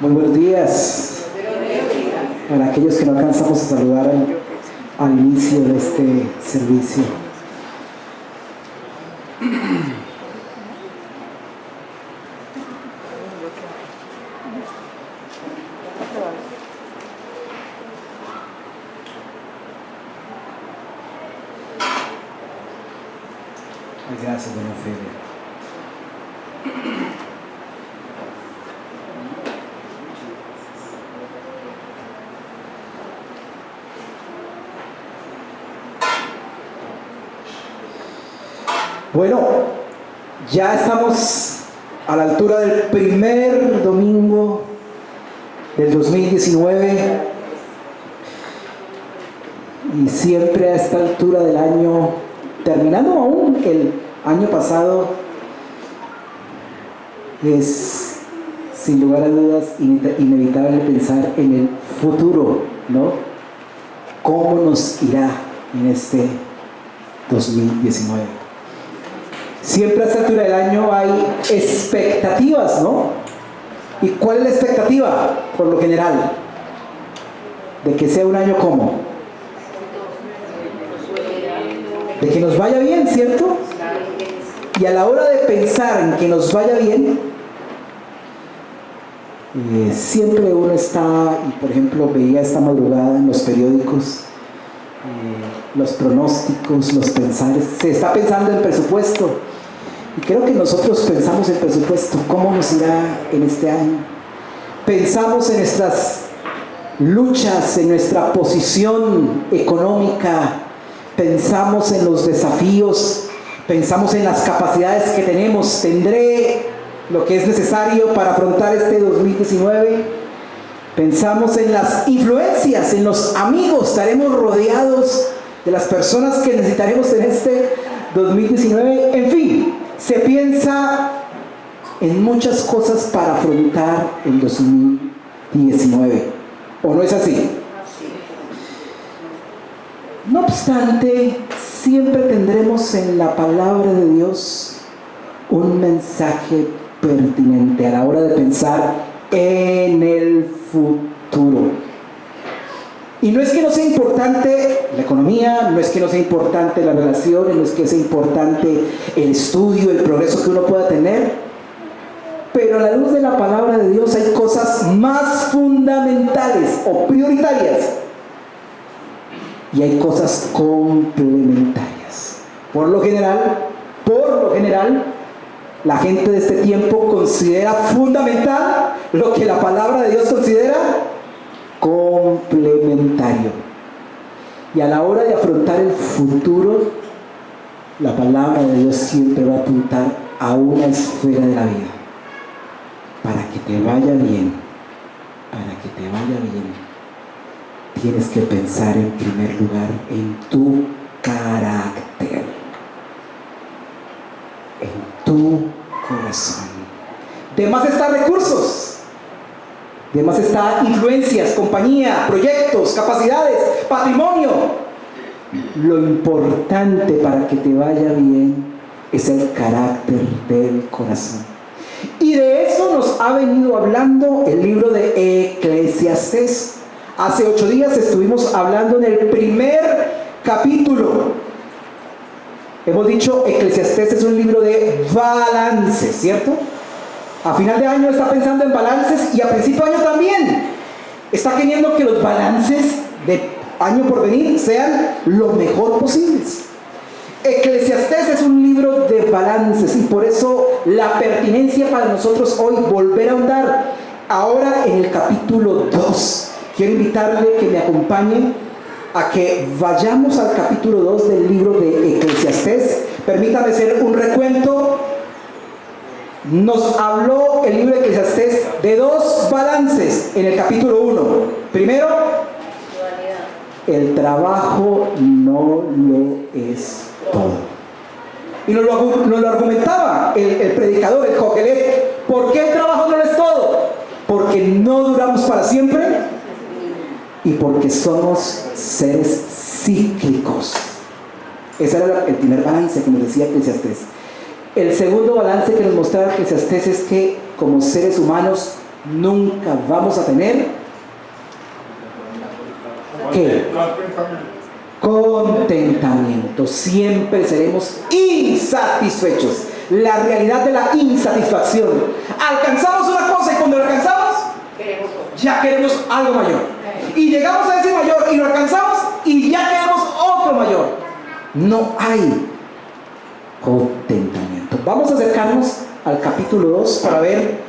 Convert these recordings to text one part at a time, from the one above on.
Muy buenos días. Para aquellos que no alcanzamos a saludar al inicio de este servicio. Gracias, doña Fede. Bueno, ya estamos a la altura del primer domingo del 2019 y siempre a esta altura del año, terminando aún el año pasado, es sin lugar a dudas inevitable pensar en el futuro, ¿no? ¿Cómo nos irá en este 2019? Siempre a esta altura del año hay expectativas, ¿no? ¿Y cuál es la expectativa, por lo general? De que sea un año ¿cómo? De que nos vaya bien, ¿cierto? Y a la hora de pensar en que nos vaya bien, siempre uno está, y por ejemplo veía esta madrugada en los periódicos, los pronósticos, los pensares, se está pensando en presupuesto. Y creo que nosotros pensamos en presupuesto, ¿cómo nos irá en este año? Pensamos en nuestras luchas, en nuestra posición económica, pensamos en los desafíos, pensamos en las capacidades que tenemos. ¿Tendré lo que es necesario para afrontar este 2019? Pensamos en las influencias, en los amigos, estaremos rodeados de las personas que necesitaremos en este 2019. En fin, se piensa en muchas cosas para afrontar el 2019. ¿O no es así? No obstante, siempre tendremos en la palabra de Dios un mensaje pertinente a la hora de pensar en el futuro. Y no es que no sea importante la economía, no es que no sea importante las relaciones, no es que sea importante el estudio, el progreso que uno pueda tener, pero a la luz de la palabra de Dios hay cosas más fundamentales o prioritarias y hay cosas complementarias. Por lo general, la gente de este tiempo considera fundamental lo que la palabra de Dios considera complementario. Y a la hora de afrontar el futuro, la palabra de Dios siempre va a apuntar a una esfera de la vida. Para que te vaya bien, tienes que pensar en primer lugar en tu carácter, en tu corazón. De más está recursos, de más está influencias, compañía, proyectos, capacidades, patrimonio. Lo importante para que te vaya bien es el carácter del corazón. Y de eso nos ha venido hablando el libro de Eclesiastés. Hace 8 días estuvimos hablando en el primer capítulo. Hemos dicho, Eclesiastés es un libro de balances, ¿cierto? A final de año está pensando en balances y a principio de año también. Está queriendo que los balances de año por venir sean lo mejor posibles. Eclesiastés es un libro de balances y por eso la pertinencia para nosotros hoy volver a ahondar ahora en el capítulo 2. Quiero invitarle que me acompañe a que vayamos al capítulo 2 del libro de Eclesiastés. Permítame hacer un recuento. Nos habló el libro de Eclesiastés de 2 balances en el capítulo 1. Primero, el trabajo no lo es todo. Y nos lo argumentaba el predicador, el Joquelet. ¿Por qué el trabajo no lo es todo? Porque no duramos para siempre y porque somos seres cíclicos. Ese era el primer balance que nos decía Eclesiastés. El segundo balance que nos mostraba Eclesiastés es que como seres humanos nunca vamos a tener ¿qué? Contentamiento. Siempre seremos insatisfechos. La realidad de la insatisfacción. Alcanzamos una cosa y cuando lo alcanzamos, ya queremos algo mayor. Y llegamos a ese mayor y lo alcanzamos y ya queremos otro mayor. No hay contentamiento. Vamos a acercarnos al capítulo 2 para ver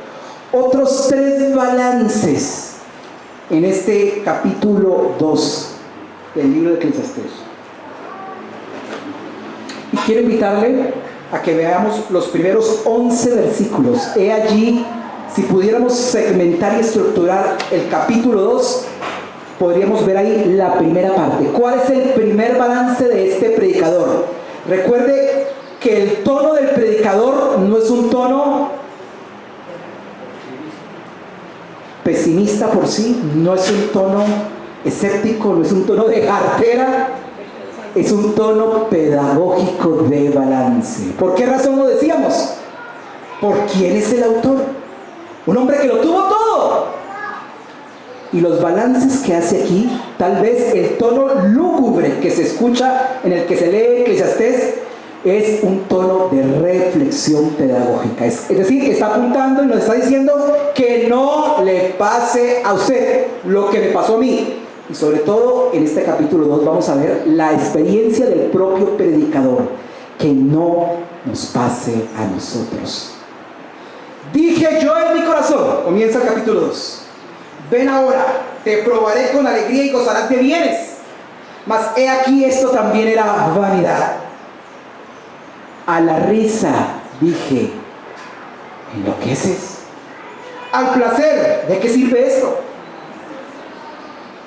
otros 3 balances en este capítulo 2 del libro de Eclesiastés. Y quiero invitarle a que veamos los primeros 11 versículos. He allí, si pudiéramos segmentar y estructurar el capítulo 2, podríamos ver ahí la primera parte. ¿Cuál es el primer balance de este predicador? Recuerde que el tono del predicador no es un tono pesimista por sí, no es un tono escéptico, no es un tono de jartera, es un tono pedagógico de balance. ¿Por qué razón lo decíamos? ¿Por quién es el autor? Un hombre que lo tuvo todo. Y los balances que hace aquí, tal vez el tono lúgubre que se escucha en el que se lee Eclesiastés, es un tono de reflexión pedagógica. Es decir, está apuntando y nos está diciendo que no le pase a usted lo que me pasó a mí. Y sobre todo en este capítulo 2 vamos a ver la experiencia del propio predicador, que no nos pase a nosotros. Dije yo en mi corazón, comienza el capítulo 2, ven ahora, te probaré con alegría y gozarás de bienes. Mas he aquí, esto también era vanidad. A la risa dije, ¿enloqueces? Al placer, ¿de qué sirve esto?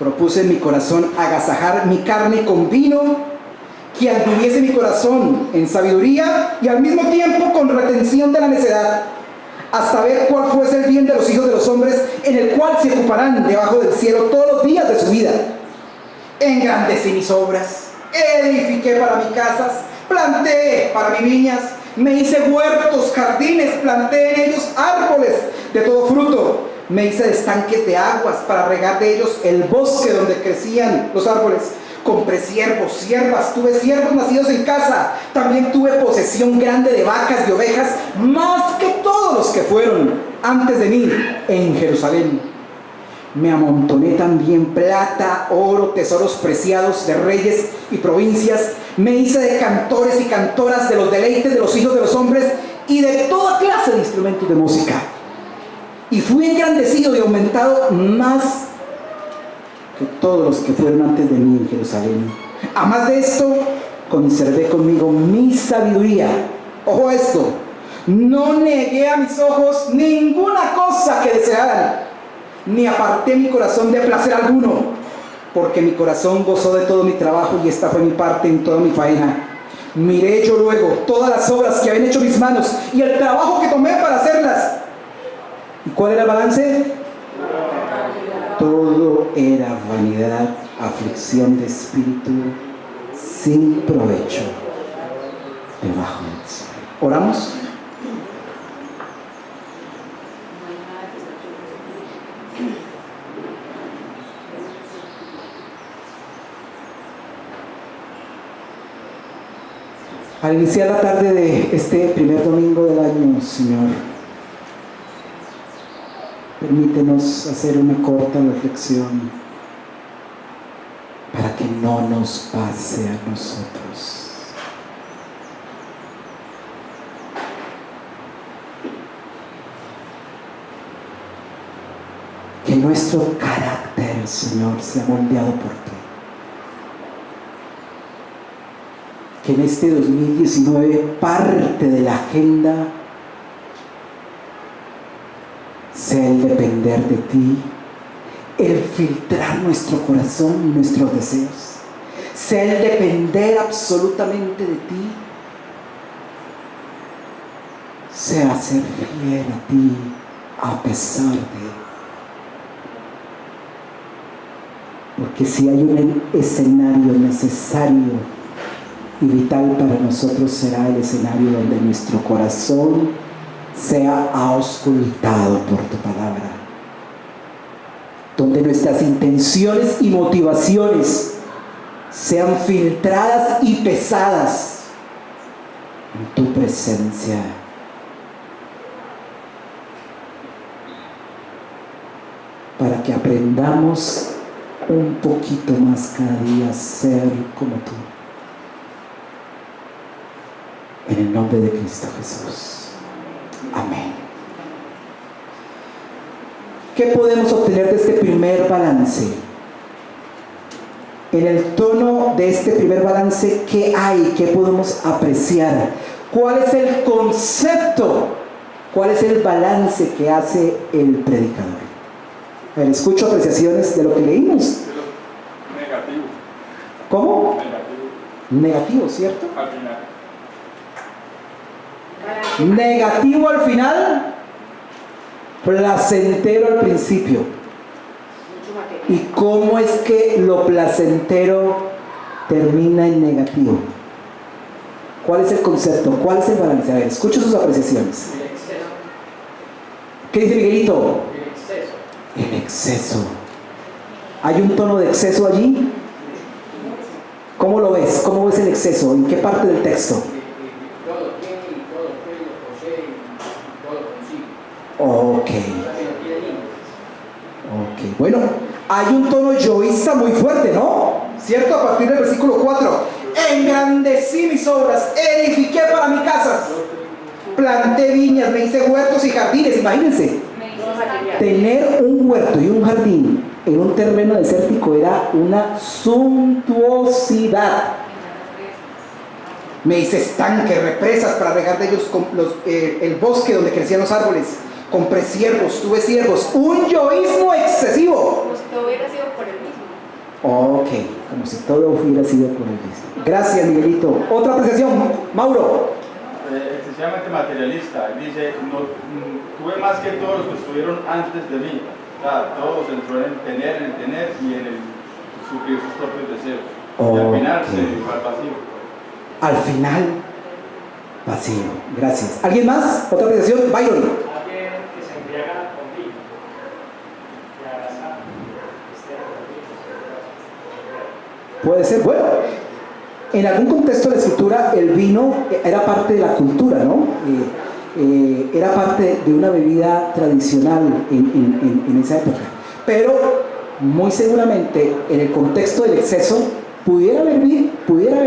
Propuse en mi corazón agasajar mi carne con vino, que anduviese mi corazón en sabiduría y al mismo tiempo con retención de la necedad, hasta ver cuál fuese el bien de los hijos de los hombres, en el cual se ocuparán debajo del cielo todos los días de su vida. Engrandecí mis obras, edifiqué para mis casas, planté para mis viñas, me hice huertos, jardines, planté en ellos árboles de todo fruto, me hice estanques de aguas para regar de ellos el bosque donde crecían los árboles. Compré siervos, siervas, tuve siervos nacidos en casa, también tuve posesión grande de vacas y ovejas, más que todos los que fueron antes de mí en Jerusalén. Me amontoné también plata, oro, tesoros preciados de reyes y provincias. Me hice de cantores y cantoras de los deleites de los hijos de los hombres y de toda clase de instrumentos de música. Y fui engrandecido y aumentado más que todos los que fueron antes de mí en Jerusalén. A más de esto, conservé conmigo mi sabiduría. Ojo a esto, no negué a mis ojos ninguna cosa que desearan, ni aparté mi corazón de placer alguno, porque mi corazón gozó de todo mi trabajo y esta fue mi parte en toda mi faena. Miré yo luego todas las obras que habían hecho mis manos y el trabajo que tomé para hacerlas. ¿Y cuál era el balance? Todo era vanidad, aflicción de espíritu, sin provecho debajo del sol. ¿Oramos? Al iniciar la tarde de este primer domingo del año, Señor, permítenos hacer una corta reflexión para que no nos pase a nosotros. Que nuestro carácter, Señor, sea moldeado por ti. Que en este 2019 parte de la agenda sea el depender de ti, el filtrar nuestro corazón y nuestros deseos, sea el depender absolutamente de ti, sea ser fiel a ti a pesar de. Porque si hay un escenario necesario y vital para nosotros, será el escenario donde nuestro corazón sea auscultado por tu palabra donde nuestras intenciones y motivaciones sean filtradas y pesadas en tu presencia. Para que aprendamos un poquito más cada día a ser como tú. En el nombre de Cristo Jesús. Amén. ¿Qué podemos obtener de este primer balance? En el tono de este primer balance, ¿qué hay? ¿Qué podemos apreciar? ¿Cuál es el concepto? ¿Cuál es el balance que hace el predicador? A ver, escucho apreciaciones de lo que leímos. Negativo. ¿Cómo? Negativo. Negativo, ¿cierto? Al final. Negativo al final, placentero al principio. ¿Y cómo es que lo placentero termina en negativo? ¿Cuál es el concepto? ¿Cuál es el balance? A ver, escucho sus apreciaciones. El exceso. ¿Qué dice Miguelito? El exceso. El exceso. ¿Hay un tono de exceso allí? ¿Cómo lo ves? ¿Cómo ves el exceso? ¿En qué parte del texto? Todo tiene y todo puede, lo posee y todo consigue. Ok. No tiene límites. Ok. Bueno, hay un tono yoísta muy fuerte, ¿no? ¿Cierto? A partir del versículo 4. Engrandecí mis obras, edifiqué para mi casa, planté viñas, me hice huertos y jardines. Imagínense. Tener un huerto y un jardín en un terreno desértico era una suntuosidad. Me hice estanques, represas para regar de ellos el bosque donde crecían los árboles. Compré siervos, tuve siervos. Un yoísmo excesivo. Como si todo hubiera sido por el mismo. Ok, como si todo hubiera sido por el mismo. Gracias, Miguelito. Otra apreciación, Mauro. Excesivamente materialista. Dice, no, tuve más que todos los que estuvieron antes de mí. O sea, todos se entró en el tener y en el suplir sus propios deseos. Y al final se fue al vacío. Al final, vacío. Gracias. ¿Alguien más? Otra apreciación, Byron. Alguien que se embriaga con vino y abraza Puede ser, bueno, en algún contexto de la escritura el vino era parte de la cultura, ¿no? Era parte de una bebida tradicional en esa época. Pero muy seguramente en el contexto del exceso pudiera haber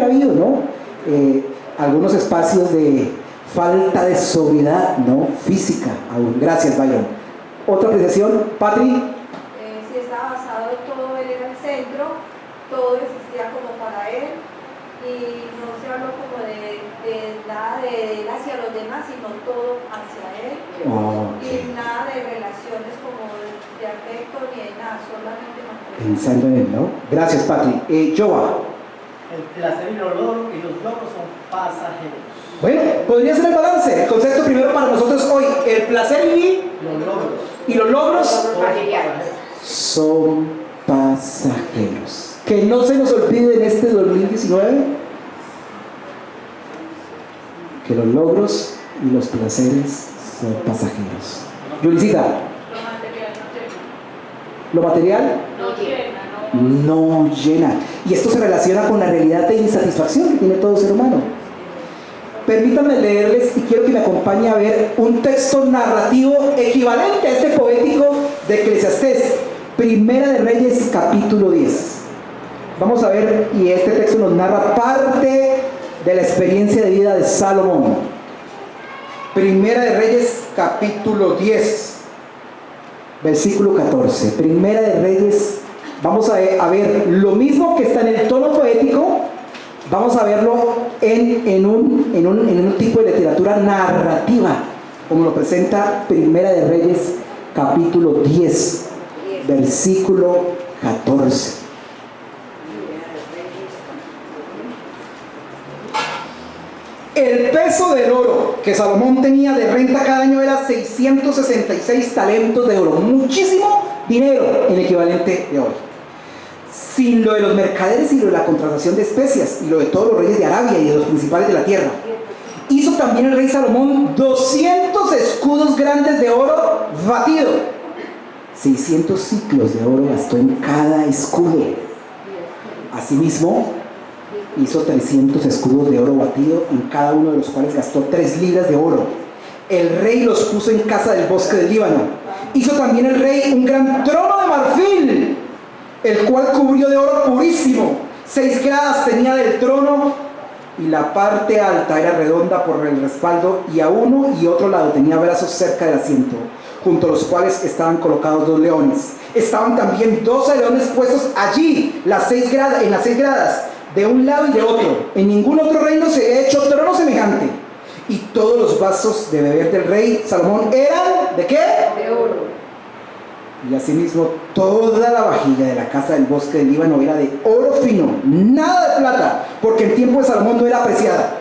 habido, ¿no? Algunos espacios de falta de sobriedad, ¿no? Física aún. Gracias, Byron. Otra apreciación, Patri. Si estaba basado en todo, él era el centro, todo existía como para él y no se habló como de nada de él hacia los demás, sino todo hacia él. Y nada de relaciones como de afecto ni de nada, solamente material. Pensando en él, ¿no? Gracias, Patri. Joa. El placer y los logros son pasajeros. Bueno, podría ser el balance. El concepto primero para nosotros hoy, el placer y los logros son pasajeros. Que no se nos olvide en este 2019 que los logros y los placeres son pasajeros. Yulisita, Lo material lo material no llena. No llena, no llena. Y esto se relaciona con la realidad de insatisfacción que tiene todo ser humano. Permítanme leerles y quiero que me acompañe a ver un texto narrativo equivalente a este poético de Eclesiastés, Primera de Reyes, capítulo 10. Vamos a ver, y este texto nos narra parte de la experiencia de vida de Salomón. Primera de Reyes, capítulo 10, versículo 14. Primera de Reyes, vamos a ver lo mismo que está en el tono poético. Vamos a verlo en un tipo de literatura narrativa, como lo presenta Primera de Reyes, capítulo 10, versículo 14. El peso del oro que Salomón tenía de renta cada año era 666 talentos de oro, muchísimo dinero en equivalente de hoy. Sin lo de los mercaderes y lo de la contratación de especias y lo de todos los reyes de Arabia y de los principales de la tierra. Hizo también el rey Salomón 200 escudos grandes de oro batido, 600 ciclos de oro gastó en cada escudo. Asimismo, hizo 300 escudos de oro batido, en cada uno de los cuales gastó 3 libras de oro. El rey los puso en casa del bosque del Líbano. Hizo también el rey un gran trono de marfil, el cual cubrió de oro purísimo. 6 gradas tenía del trono, y la parte alta era redonda por el respaldo, y a uno y otro lado tenía brazos cerca del asiento, junto a los cuales estaban colocados 2 leones. Estaban también 12 leones puestos allí, en las 6 gradas, de un lado y de otro. En ningún otro reino se había hecho trono semejante. Y todos los vasos de beber del rey Salomón eran, ¿de qué? De oro. Y asimismo toda la vajilla de la casa del bosque del Líbano era de oro fino, nada de plata, porque el tiempo de Salomón no era apreciada.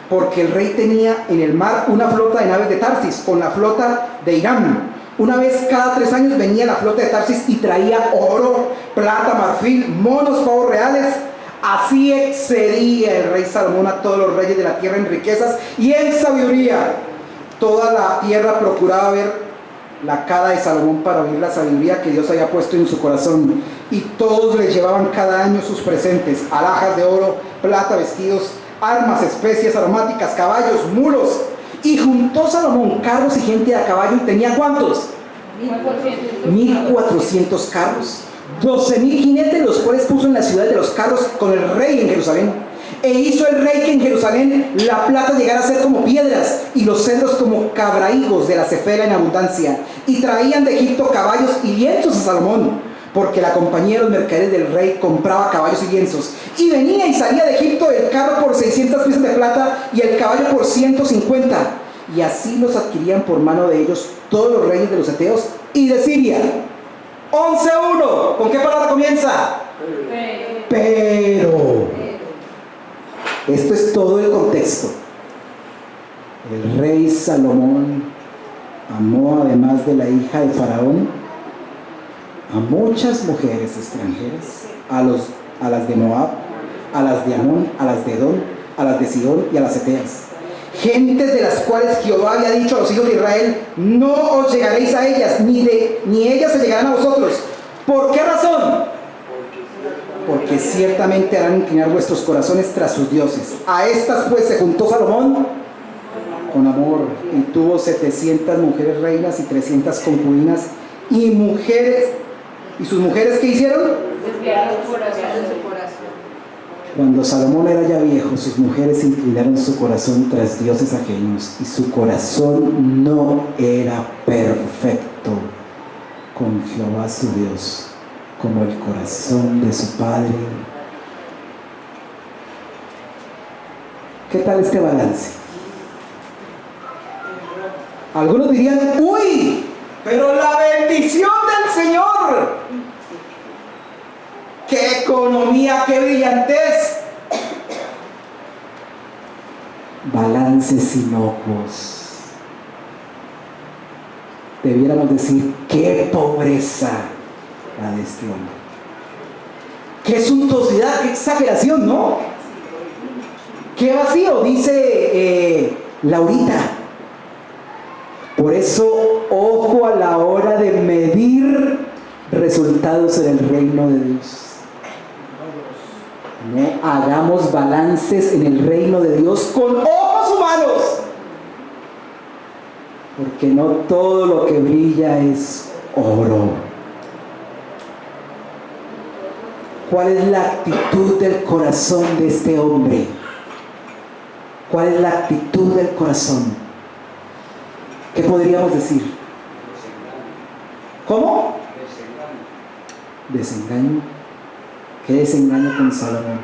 Porque el rey tenía en el mar una flota de naves de Tarsis, con la flota de Irán. Una vez cada 3 años venía la flota de Tarsis y traía oro, plata, marfil, monos, pavos reales. Así excedía el rey Salomón a todos los reyes de la tierra en riquezas y en sabiduría. Toda la tierra procuraba ver la cara de Salomón para oír la sabiduría que Dios había puesto en su corazón. Y todos le llevaban cada año sus presentes: alhajas de oro, plata, vestidos, armas, especias aromáticas, caballos, mulos. Y juntó Salomón carros y gente a caballo, y tenía ¿cuántos? 1400 carros, 12,000 jinetes, los cuales puso en la ciudad de los carros con el rey en Jerusalén. E hizo el rey que en Jerusalén la plata llegara a ser como piedras, y los cedros como cabrahigos de la cefela en abundancia. Y traían de Egipto caballos y lienzos a Salomón, porque la compañía de los mercaderes del rey compraba caballos y lienzos. Y venía y salía de Egipto el carro por 600 piezas de plata y el caballo por 150. Y así los adquirían por mano de ellos todos los reyes de los heteos y de Siria. 11:1. ¿Con qué palabra comienza? Pero. Esto es todo el contexto. El rey Salomón amó, además de la hija de Faraón, a muchas mujeres extranjeras, a las de Moab, a las de Amón, a las de Edom, a las de Sidón y a las heteas, gentes de las cuales Jehová había dicho a los hijos de Israel: no os llegaréis a ellas, ni ellas se llegarán a vosotros. ¿Por qué razón? Porque ciertamente harán inclinar vuestros corazones tras sus dioses. A estas pues se juntó Salomón con amor, y tuvo 700 mujeres reinas y 300 concubinas, y sus mujeres, ¿qué hicieron? Desviaron su corazón. Cuando Salomón era ya viejo, sus mujeres inclinaron su corazón tras dioses ajenos, y su corazón no era perfecto con Jehová su Dios, como el corazón de su padre. ¿Qué tal este balance? Algunos dirían: uy, pero la bendición del Señor, qué economía, qué brillantez. Balances inocuos. Debiéramos decir: qué pobreza la de este hombre, qué suntuosidad, qué exageración, ¿no? Qué vacío, dice Laurita. Por eso, ojo a la hora de medir resultados en el reino de Dios. No hagamos balances en el reino de Dios con ojos humanos, porque no todo lo que brilla es oro. ¿Cuál es la actitud del corazón de este hombre? ¿Cuál es la actitud del corazón? ¿Qué podríamos decir? ¿Cómo? Desengaño. ¿Qué desengaño con Salomón?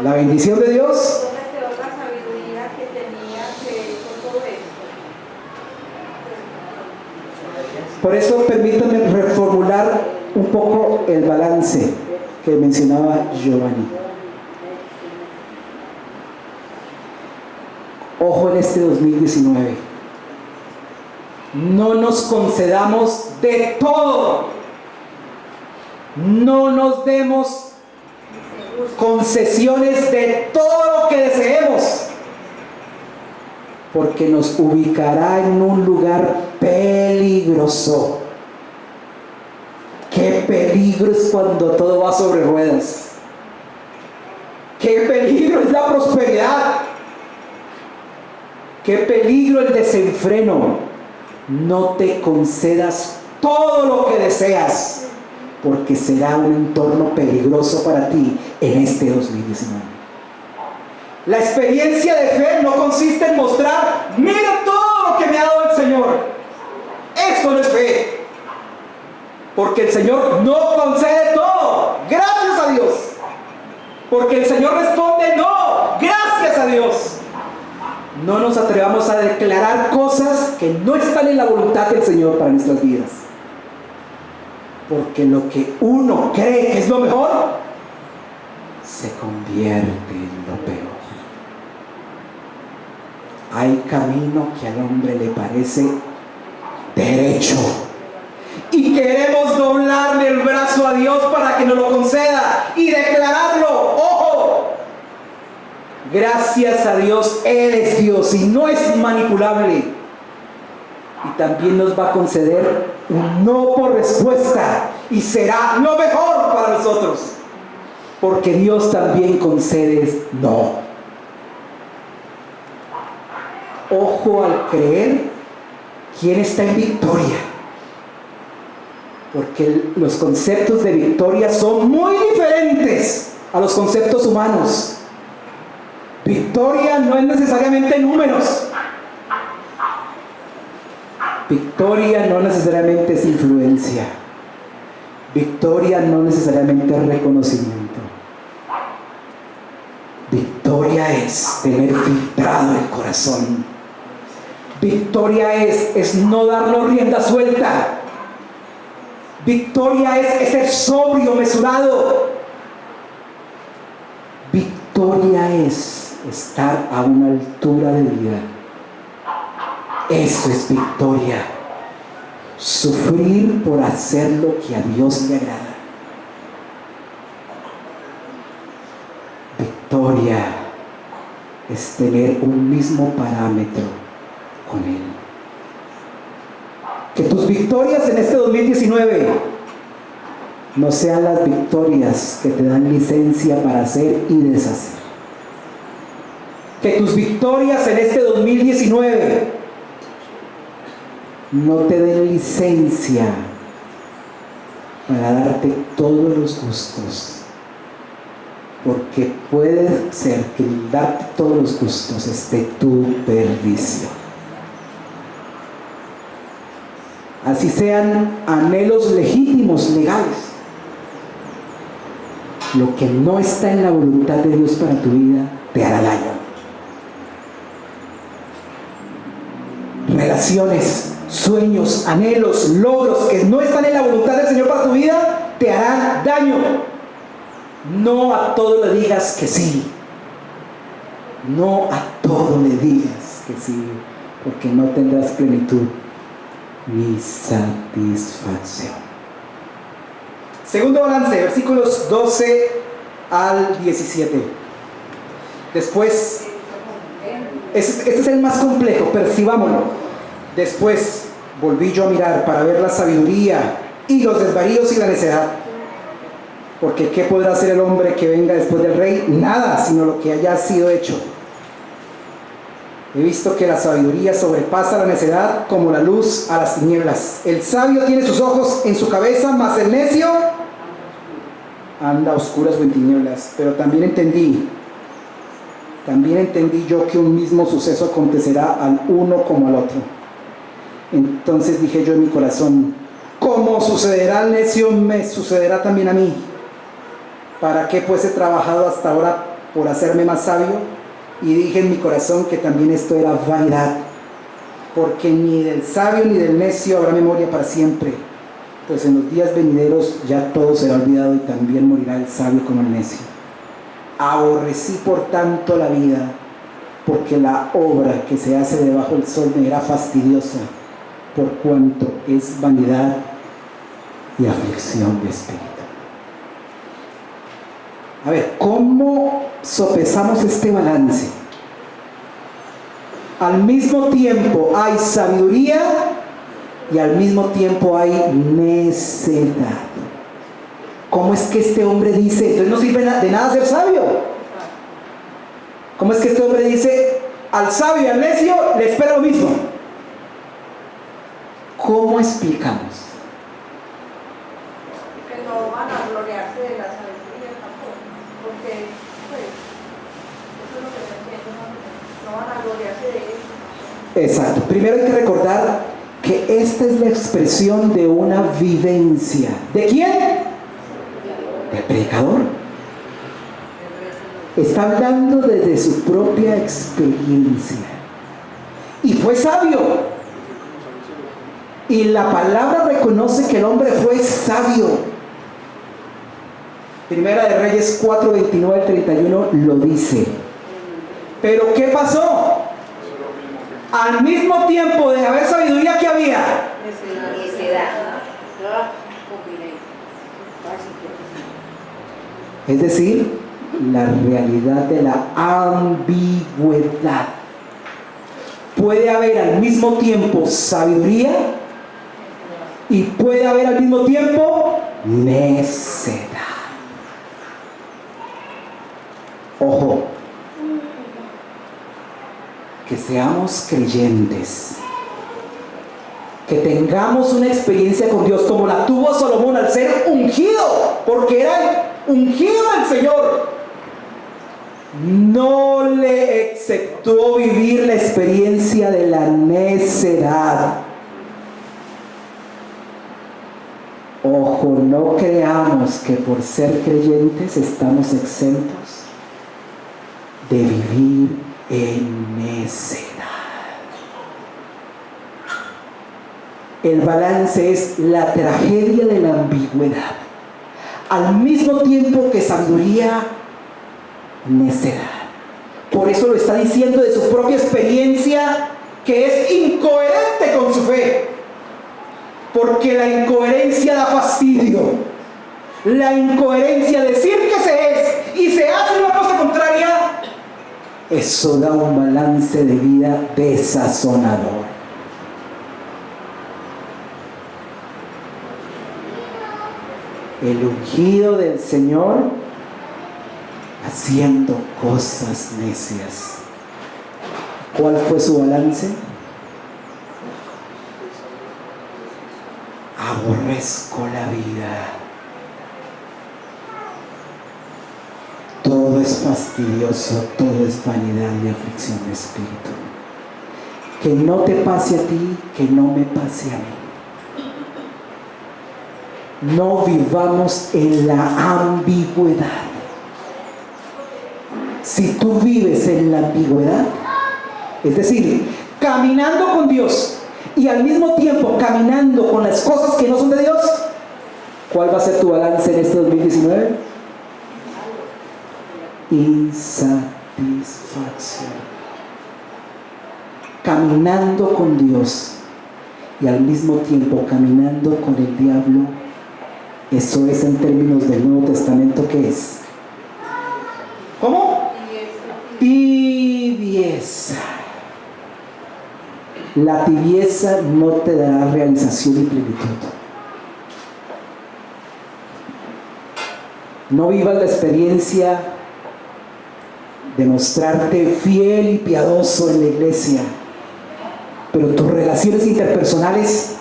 La bendición de Dios. La sabiduría que tenía, que hizo todo esto. Por eso permítanme reformular un poco el balance que mencionaba Giovanni. Ojo en este 2019. No nos concedamos de todo. No nos demos concesiones de todo lo que deseemos. porque nos ubicará en un lugar peligroso. Qué peligro es cuando todo va sobre ruedas. Qué peligro es la prosperidad. Qué peligro el desenfreno. No te concedas todo lo que deseas, porque será un entorno peligroso para ti en este 2019. La experiencia de fe no consiste en mostrar, mira todo lo que me ha dado el Señor. Esto no es fe, porque el Señor no concede todo, gracias a Dios. Porque el Señor responde, no, gracias a Dios. No nos atrevamos a declarar cosas que no están en la voluntad del Señor para nuestras vidas. Porque lo que uno cree que es lo mejor, se convierte en lo peor. Hay camino que al hombre le parece derecho, y queremos doblarle el brazo a Dios para que nos lo conceda y declararlo. ¡Ojo! Gracias a Dios, Él es Dios y no es manipulable. Y también nos va a conceder un no por respuesta, y será lo mejor para nosotros, porque Dios también concede no. Ojo al creer quién está en victoria, porque los conceptos de victoria son muy diferentes a los conceptos humanos. Victoria no es necesariamente números. Victoria no necesariamente es influencia. Victoria no necesariamente es reconocimiento. Victoria es tener filtrado el corazón. Victoria es no darlo rienda suelta. Victoria es ser sobrio, mesurado. Victoria es estar a una altura de vida. Eso es victoria. Sufrir por hacer lo que a Dios le agrada. Victoria es tener un mismo parámetro con Él. Que tus victorias en este 2019 no sean las victorias que te dan licencia para hacer y deshacer. Que tus victorias en este 2019 no te den licencia para darte todos los gustos, porque puede ser que en darte todos los gustos esté tu perdición. Así sean anhelos legítimos, legales. Lo que no está en la voluntad de Dios para tu vida te hará daño. Relaciones, sueños, anhelos, logros que no están en la voluntad del Señor para tu vida te harán daño. No a todo le digas que sí. No a todo le digas que sí, porque no tendrás plenitud ni satisfacción. Segundo balance, versículos 12 al 17. Después, este es el más complejo, percibámoslo. Después volví yo a mirar para ver la sabiduría y los desvaríos y la necedad. Porque ¿qué podrá hacer el hombre que venga después del rey? Nada, sino lo que haya sido hecho. He visto que la sabiduría sobrepasa la necedad como la luz a las tinieblas. El sabio tiene sus ojos en su cabeza, mas el necio anda a oscuras o en tinieblas. Pero también entendí yo que un mismo suceso acontecerá al uno como al otro. Entonces dije yo en mi corazón, como sucederá al necio, me sucederá también a mí. ¿Para qué pues he trabajado hasta ahora por hacerme más sabio? Y dije en mi corazón que también esto era vanidad, porque ni del sabio ni del necio habrá memoria para siempre, pues en los días venideros ya todo será olvidado y también morirá el sabio como el necio. Aborrecí por tanto la vida, porque la obra que se hace debajo del sol me era fastidiosa, por cuanto es vanidad y aflicción de espíritu. A ver, ¿cómo sopesamos este balance? Al mismo tiempo hay sabiduría y al mismo tiempo hay necedad. ¿Cómo es que este hombre dice, entonces no sirve de nada ser sabio? ¿Cómo es que este hombre dice, al sabio y al necio le espera lo mismo? ¿Cómo explicamos? Que no van a gloriarse de la sabiduría tampoco, porque pues, eso es lo que yo entiendo, no van a gloriarse de eso. Exacto. Primero hay que recordar que esta es la expresión de una vivencia. ¿De quién? Del predicador. Está hablando desde su propia experiencia. Y fue sabio. Y la palabra reconoce que el hombre fue sabio. Primera de Reyes 4, 29 al 31 lo dice. Pero ¿qué pasó? Al mismo tiempo de haber sabiduría, ¿qué había? Necedad. Es decir, la realidad de la ambigüedad. Puede haber al mismo tiempo sabiduría y puede haber al mismo tiempo necedad. Ojo, que seamos creyentes, que tengamos una experiencia con Dios como la tuvo Salomón al ser ungido, porque era ungido del Señor. No le exceptuó vivir la experiencia de la necedad. Ojo, no creamos que por ser creyentes estamos exentos de vivir en necedad. El balance es la tragedia de la ambigüedad. Al mismo tiempo que sabiduría, necedad. Por eso lo está diciendo de su propia experiencia, que es incoherente con su fe. Porque la incoherencia da fastidio. La incoherencia, decir que se es y se hace una cosa contraria, eso da un balance de vida desazonador. El ungido del Señor haciendo cosas necias. ¿Cuál fue su balance? Aborrezco la vida. Todo es fastidioso, todo es vanidad y aflicción de espíritu. Que no te pase a ti, que no me pase a mí. No vivamos en la ambigüedad. Si tú vives en la ambigüedad, es decir, caminando con Dios y al mismo tiempo caminando con las cosas que no son de Dios, ¿cuál va a ser tu balance en este 2019? Insatisfacción. Caminando con Dios y al mismo tiempo caminando con el diablo. Eso es en términos del Nuevo Testamento, ¿qué es? ¿Cómo? Tibieza. La tibieza no te dará realización y plenitud. No vivas la experiencia de mostrarte fiel y piadoso en la iglesia, pero tus relaciones interpersonales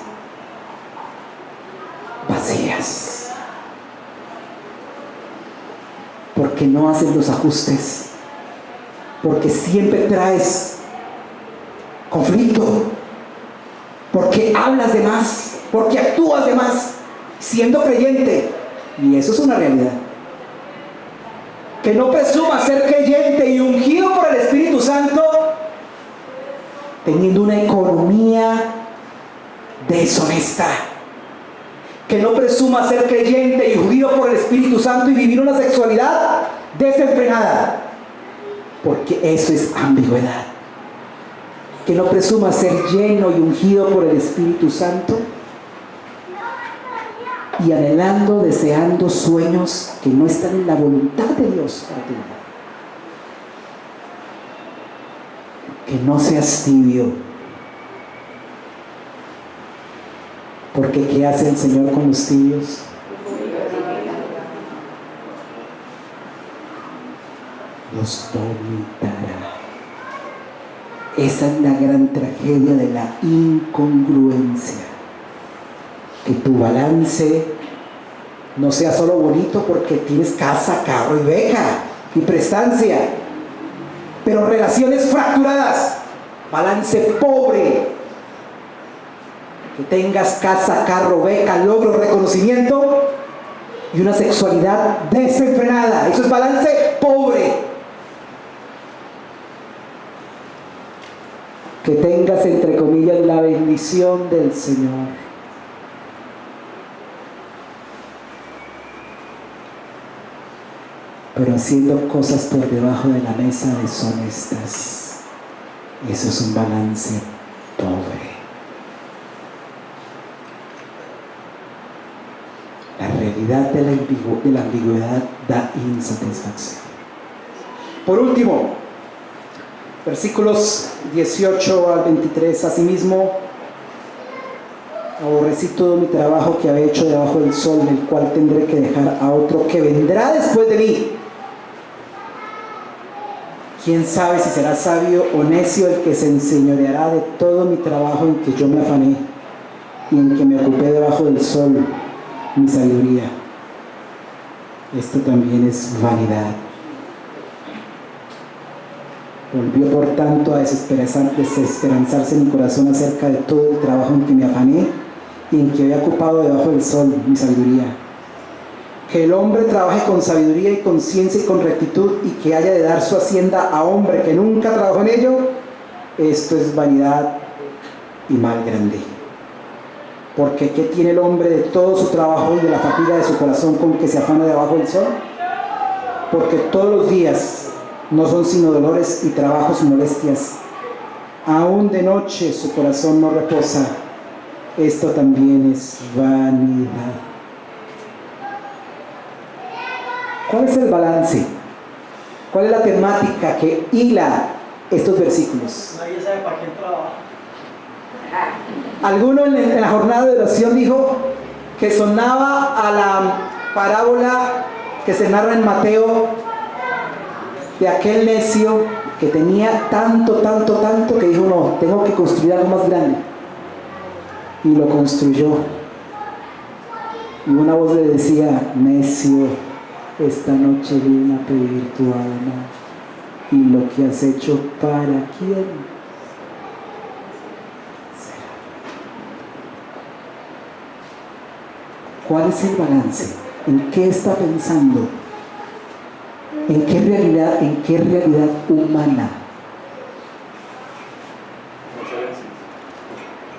vacías. Porque no haces los ajustes, porque siempre traes conflicto, porque hablas de más, porque actúas de más, siendo creyente. Y eso es una realidad. Que no presumas ser creyente y ungido por el Espíritu Santo teniendo una economía deshonesta. Que no presuma ser creyente y ungido por el Espíritu Santo y vivir una sexualidad desenfrenada, porque eso es ambigüedad. Que no presuma ser lleno y ungido por el Espíritu Santo y anhelando, deseando sueños que no están en la voluntad de Dios para tu vida. que no seas tibio. Porque ¿qué hace el Señor con los tibios? Los vomitará. Esa es la gran tragedia de la incongruencia. Que tu balance no sea solo bonito porque tienes casa, carro y beca y prestancia, pero relaciones fracturadas, balance pobre. Que tengas casa, carro, beca, logro, reconocimiento y una sexualidad desenfrenada. Eso es balance pobre. Que tengas, entre comillas, la bendición del Señor. Pero haciendo cosas por debajo de la mesa deshonestas. Eso es un balance pobre. La realidad de la ambigüedad da insatisfacción. Por último, versículos 18 al 23. Asimismo, aborrecí todo mi trabajo que había hecho debajo del sol, el cual tendré que dejar a otro que vendrá después de mí. ¿Quién sabe si será sabio o necio el que se enseñoreará de todo mi trabajo en que yo me afané y en que me ocupé debajo del sol, mi sabiduría? Esto también es vanidad. Volvió por tanto a desesperanzarse mi corazón acerca de todo el trabajo en que me afané y en que había ocupado debajo del sol, mi sabiduría. Que el hombre trabaje con sabiduría y con ciencia y con rectitud, y que haya de dar su hacienda a hombre que nunca trabajó en ello. Esto es vanidad y mal grande. Porque ¿qué tiene el hombre de todo su trabajo y de la fatiga de su corazón con que se afana debajo del sol? Porque todos los días no son sino dolores y trabajos y molestias. Aún de noche su corazón no reposa. Esto también es vanidad. ¿Cuál es el balance? ¿Cuál es la temática que hila estos versículos? Nadie sabe para quién trabaja. Alguno en la jornada de oración dijo que sonaba a la parábola que se narra en Mateo de aquel necio que tenía tanto que dijo: no, tengo que construir algo más grande, y lo construyó, y una voz le decía: necio, esta noche vine a pedir tu alma, y lo que has hecho, ¿para quién será? ¿Cuál es el balance? ¿En qué está pensando? ¿En qué realidad humana?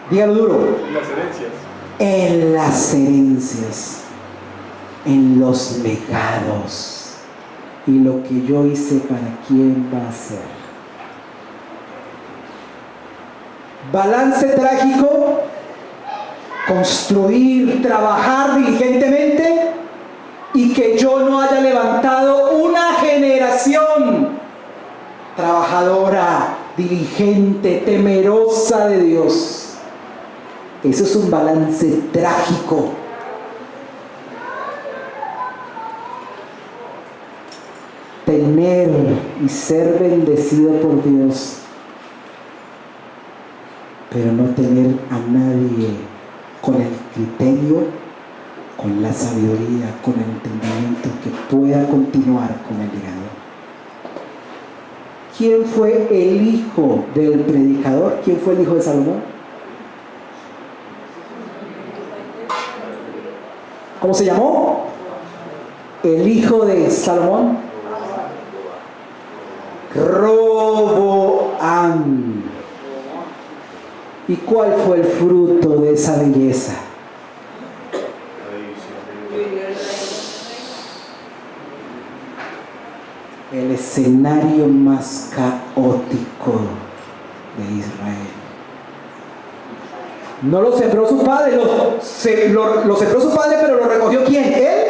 Dígalo duro. Las herencias. En las herencias, en los legados. Y lo que yo hice, ¿para quién va a ser? Balance trágico: construir, trabajar diligentemente, y que yo no haya levantado una generación trabajadora, diligente, temerosa de Dios. Eso es un balance trágico. Tener y ser bendecido por Dios, pero no tener a nadie con el criterio, con la sabiduría, con el entendimiento que pueda continuar con el legado. ¿Quién fue el hijo del predicador? ¿Quién fue el hijo de Salomón? ¿Cómo se llamó? El hijo de Salomón: Roboam. ¿Y cuál fue el fruto de esa belleza? El escenario más caótico de Israel. No lo sembró su padre, lo sembró su padre, pero lo recogió ¿quién? Él,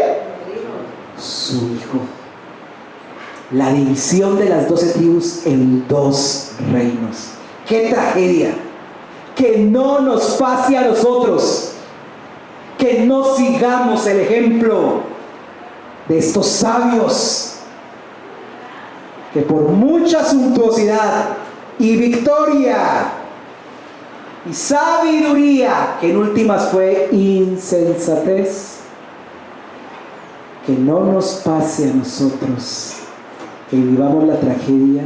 su hijo. La división de las 12 tribus en 2 reinos. ¡Qué tragedia! Que no nos pase a nosotros. Que no sigamos el ejemplo de estos sabios que por mucha suntuosidad y victoria y sabiduría, que en últimas fue insensatez, que no nos pase a nosotros que vivamos la tragedia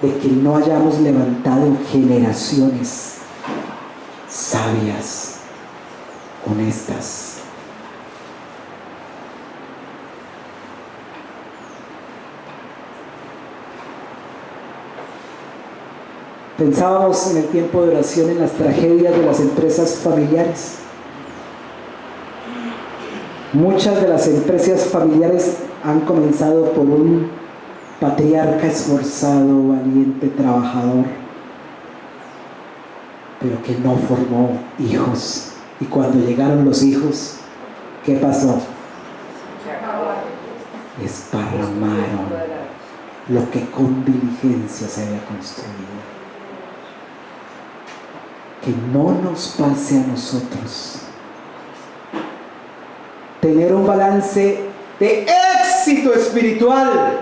de que no hayamos levantado generaciones sabias, honestas. Pensábamos en el tiempo de oración en las tragedias de las empresas familiares. Muchas de las empresas familiares han comenzado por un patriarca esforzado, valiente, trabajador, pero que no formó hijos. Y cuando llegaron los hijos, ¿qué pasó? Esparramaron lo que con diligencia se había construido. Que no nos pase a nosotros tener un balance de éxito espiritual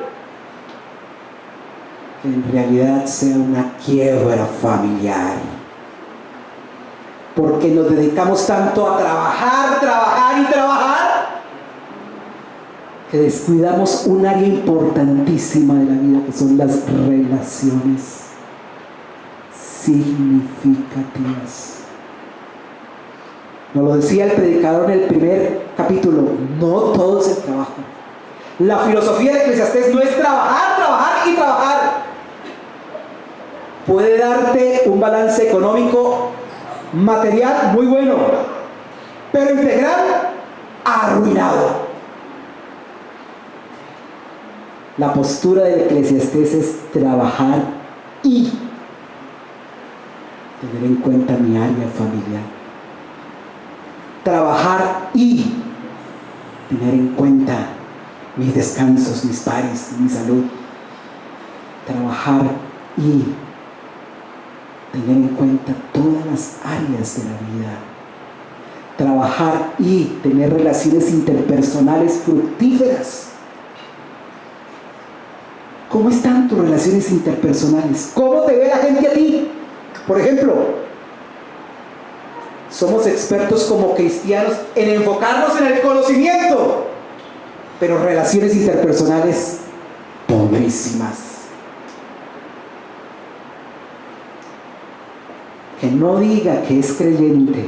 que en realidad sea una quiebra familiar, porque nos dedicamos tanto a trabajar, trabajar y trabajar, que descuidamos un área importantísima de la vida, que son las relaciones significativas. Nos lo decía el predicador en el primer capítulo: no todo es el trabajo. La filosofía de Eclesiastés no es trabajar, trabajar y trabajar. Puede darte un balance económico, material muy bueno, pero integral, arruinado. La postura del Eclesiastés es trabajar y tener en cuenta mi área familiar. Trabajar y tener en cuenta mis descansos, mis pares, mi salud. Trabajar y tener en cuenta todas las áreas de la vida. Trabajar y tener relaciones interpersonales fructíferas. ¿Cómo están tus relaciones interpersonales? ¿Cómo te ve la gente a ti? Por ejemplo, somos expertos como cristianos en enfocarnos en el conocimiento, pero relaciones interpersonales pobrísimas. Que no diga que es creyente,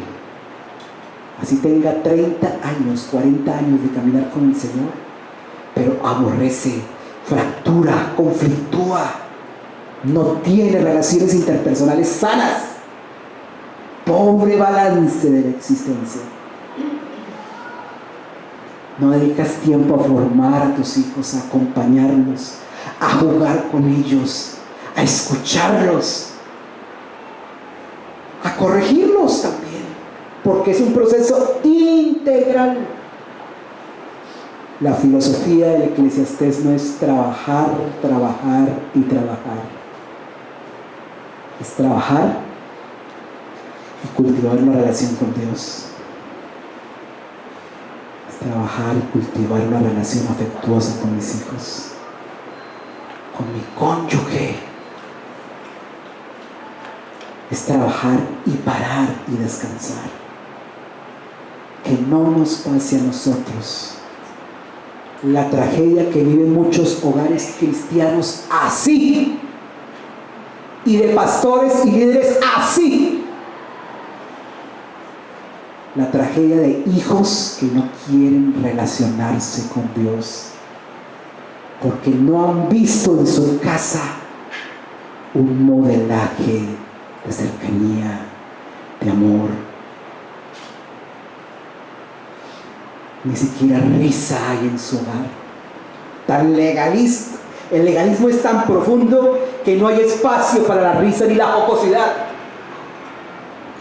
así tenga 30 años, 40 años de caminar con el Señor, pero aborrece, fractura, conflictúa, no tiene relaciones interpersonales sanas. Pobre balance de la existencia. No dedicas tiempo a formar a tus hijos, a acompañarlos, a jugar con ellos, a escucharlos, a corregirlos también, porque es un proceso integral. La filosofía del Eclesiastés no es trabajar, trabajar y trabajar. Es trabajar y cultivar una relación con Dios. Es trabajar y cultivar una relación afectuosa con mis hijos, con mi cónyuge. Es trabajar y parar y descansar. Que no nos pase a nosotros la tragedia que viven muchos hogares cristianos así, y de pastores y líderes así. La tragedia de hijos que no quieren relacionarse con Dios porque no han visto en su casa un modelaje de cercanía, de amor. Ni siquiera risa hay en su hogar. Tan legalista. El legalismo es tan profundo que no hay espacio para la risa ni la jocosidad.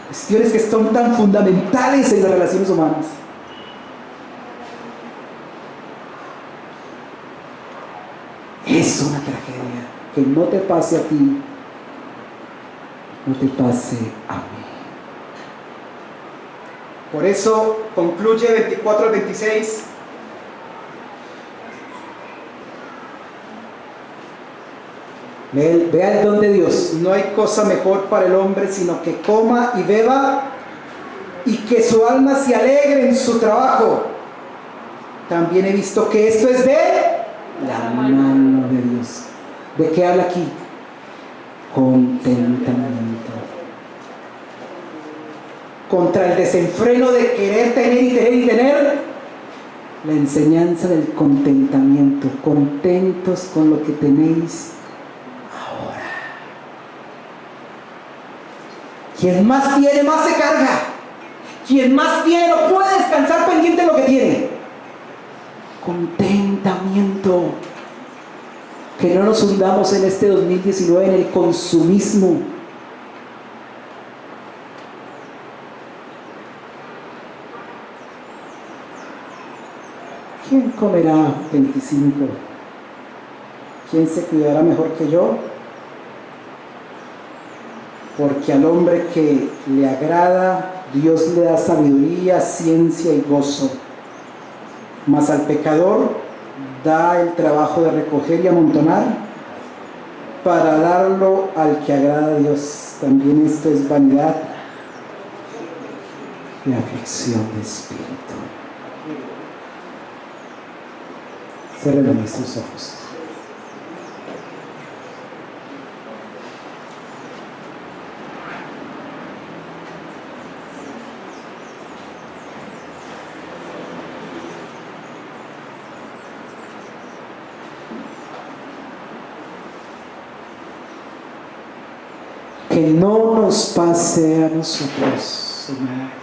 Cuestiones que son tan fundamentales en las relaciones humanas. Es una tragedia. Que no te pase a ti, no te pase a mí. Por eso concluye 24 al 26. Vea el don de Dios. No hay cosa mejor para el hombre sino que coma y beba y que su alma se alegre en su trabajo. También he visto que esto es de la mano de Dios. ¿De qué habla aquí? Contentamiento. Contra el desenfreno de querer tener y tener y tener, la enseñanza del contentamiento. Contentos con lo que tenéis ahora. Quien más tiene, más se carga. Quien más tiene, no puede descansar pendiente de lo que tiene. Contentamiento. Que no nos hundamos en este 2019 en el consumismo. ¿Quién comerá 25? ¿Quién se cuidará mejor que yo? Porque al hombre que le agrada, Dios le da sabiduría, ciencia y gozo. Mas al pecador da el trabajo de recoger y amontonar para darlo al que agrada a Dios. También esto es vanidad y aflicción de espíritu. Cierren nuestros ojos. Que no nos pase a nosotros, Señor.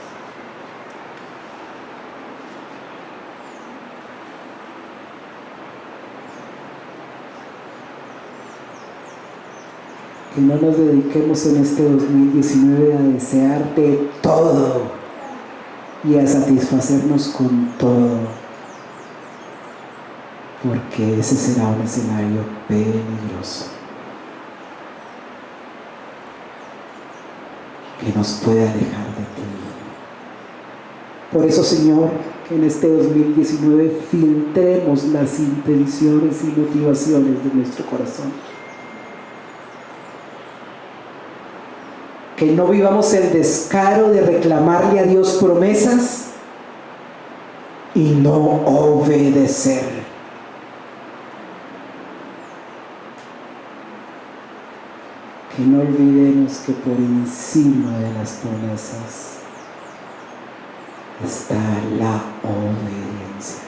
Que no nos dediquemos en este 2019 a desearte todo y a satisfacernos con todo, porque ese será un escenario peligroso que nos puede alejar de ti. Por eso, Señor, que en este 2019 filtremos las intenciones y motivaciones de nuestro corazón. Que no vivamos el descaro de reclamarle a Dios promesas y no obedecer. Que no olvidemos que por encima de las promesas está la obediencia.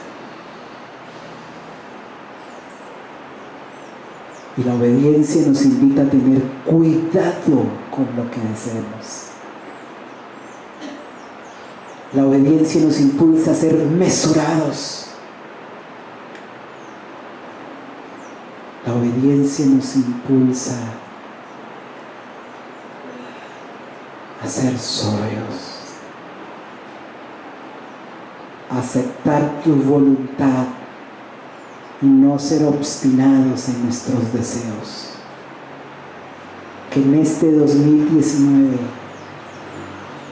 Y la obediencia nos invita a tener cuidado con lo que deseamos. La obediencia nos impulsa a ser mesurados. La obediencia nos impulsa a ser sobrios, a aceptar tu voluntad y no ser obstinados en nuestros deseos. Que en este 2019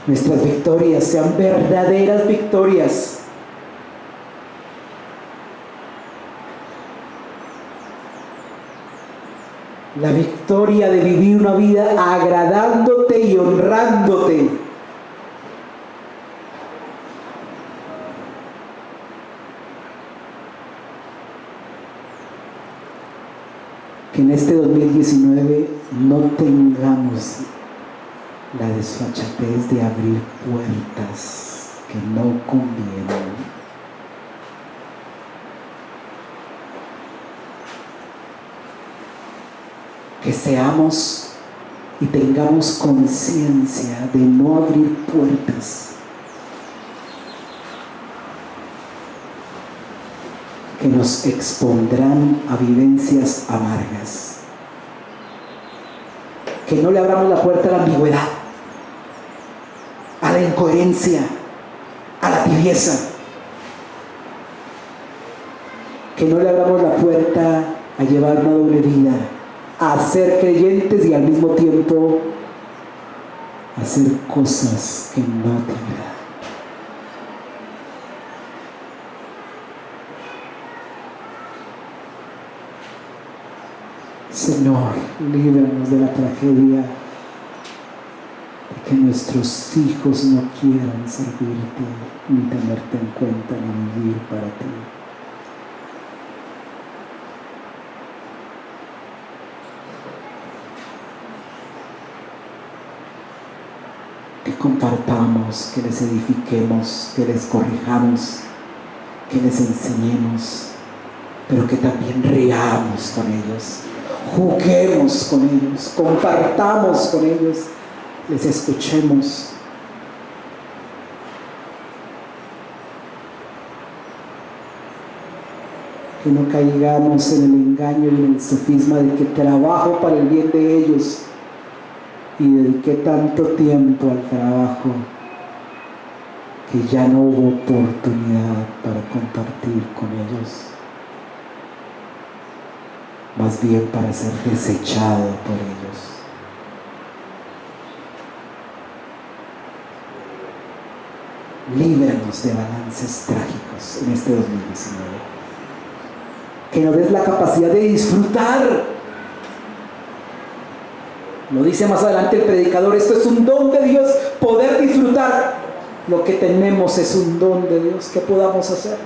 nuestras victorias sean verdaderas victorias. La victoria de vivir una vida agradándote y honrándote. Que en este 2019 no tengamos la desfachatez de abrir puertas que no convienen. Que seamos y tengamos conciencia de no abrir puertas que nos expondrán a vivencias amargas. Que no le abramos la puerta a la ambigüedad, a la incoherencia, a la tibieza. Que no le abramos la puerta a llevar una doble vida, a ser creyentes y al mismo tiempo a hacer cosas que no te agradan. Señor, líbranos de la tragedia de que nuestros hijos no quieran servirte, ni tenerte en cuenta, ni vivir para ti. Que compartamos, que les edifiquemos, que les corrijamos, que les enseñemos, pero que también riamos con ellos, juguemos con ellos, compartamos con ellos, les escuchemos. Que no caigamos en el engaño y en el sofisma de que trabajo para el bien de ellos y dediqué tanto tiempo al trabajo que ya no hubo oportunidad para compartir con ellos, más bien para ser desechado por ellos. Líbranos de balances trágicos en este 2019. Que nos des la capacidad de disfrutar. Lo dice más adelante el predicador, esto es un don de Dios, poder disfrutar. Lo que tenemos es un don de Dios, ¿qué podamos hacer?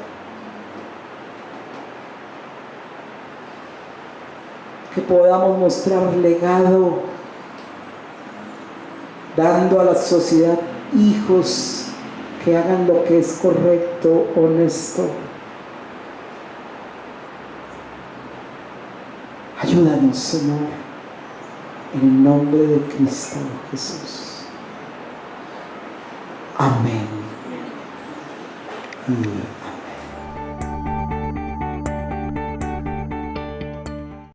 Que podamos mostrar legado, dando a la sociedad hijos que hagan lo que es correcto, honesto. Ayúdanos, Señor, en el nombre de Cristo Jesús. Amén. Y amén.